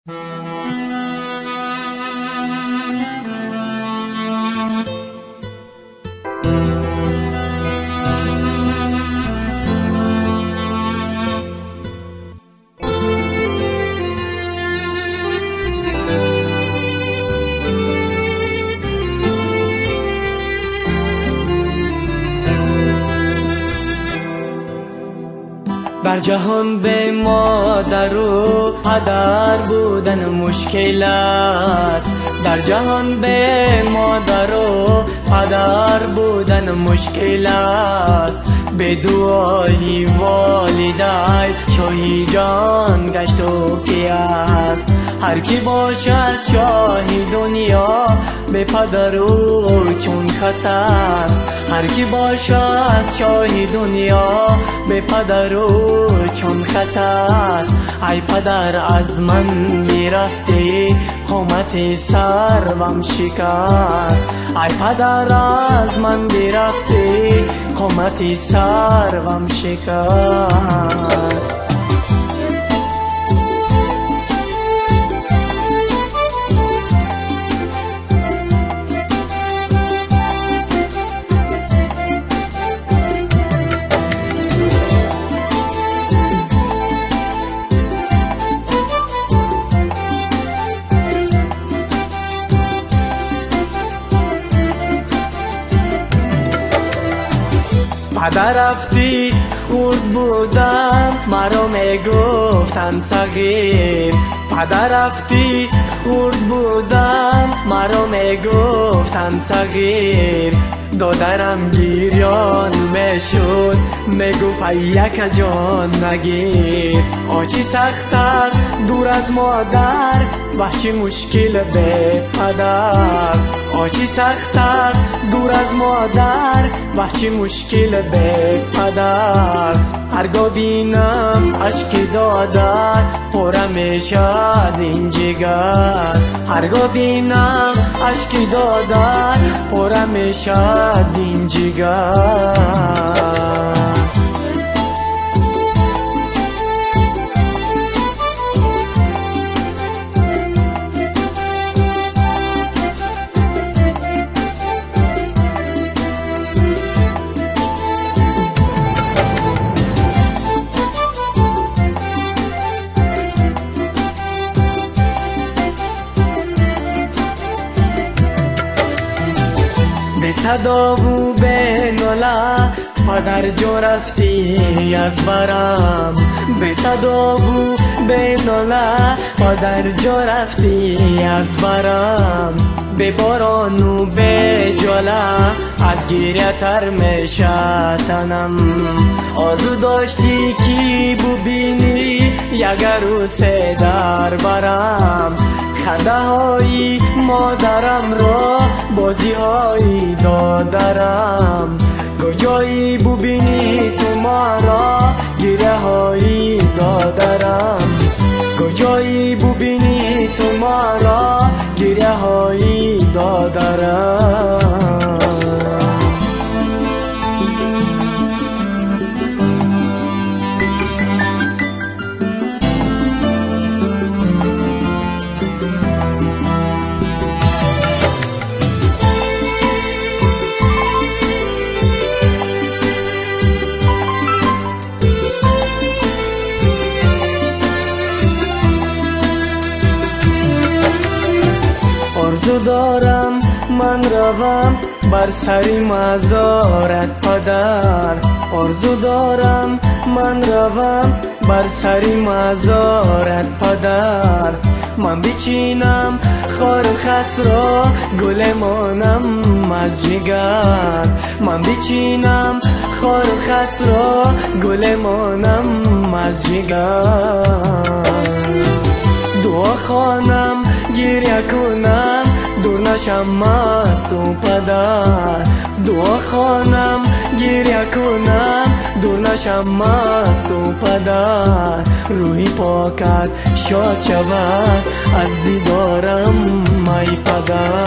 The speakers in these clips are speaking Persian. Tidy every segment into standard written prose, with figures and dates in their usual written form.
بر جهان به مادر و پدر بودن مشکل است. در جهان به مادر و پدر بودن مشکل است. به دعای والدین شاهی جان گشت و کی است. هر کی باشد شاهی دنیا به پدر او چون خس است. هر کی باشد شاهی دنیا به پدر او چون خس است. ای پدر از من میرفتی قامت سروم شکست. ای پدر از من میرفتی قامت سروم شکست. پدر رفتی خورد بودم مرا میگفتن صغیر. پدر رفتی خورد بودم مرا میگفتن صغیر. دادرم گریان میشد میگفت یک جان نگیر. آچی سخت است دور از مادر وحشی مشکل به پدر. آچی سخت است دور از مادر وحشی مشکل به پدر. هرگاه بینم اشک دادر پره میشد این جگر. هرگاه بینم اشک دادر پره میشد این جگر. به صدا و به ناله پدر جا رفتی از برم. به صدا و به ناله پدر جا رفتی از برم. به باران و به جاله از گریه تر میشه تنم. آرزو داشتی که ببینی یک عروسه در برم. خنده های مادرم را بازی های دادرم. کجایی ببینی تو ما را گریه های دادرم. کجایی ببینی تو ما را گریه های دادرم. آرزو دارم من روم بر سری مزارت پدر. آرزو دارم من روم بر سری مزارت پدر. من بچینم خار و خس را گل مانم از جگر. من بچینم خار و خس را گل مانم از جگر. دعا خوانم گریه کنم دور نشم از تو پدر. دعا خوانم گریه کنم دور نشم از تو پدر. روحی پاکت شاد شود از دیدارم ای پدر.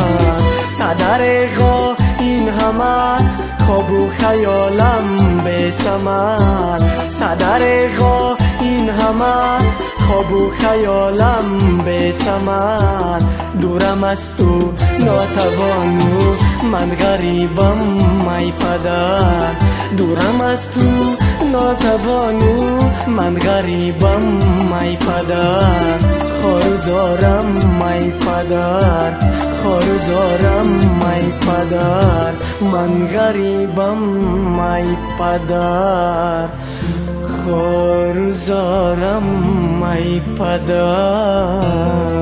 صدرقا این همه خواب و خیالم به ثمر. صدرقا این همه خواب و خیالم به ثمر، دورم از تو ناتوانو، من غریبم ای پدر. دورم از تو ناتوانو، من غریبم ای پدر. خارزارم ای پدر، خارزارم ای پدر. من غریبم ای پدر، خارزارم ای پدر.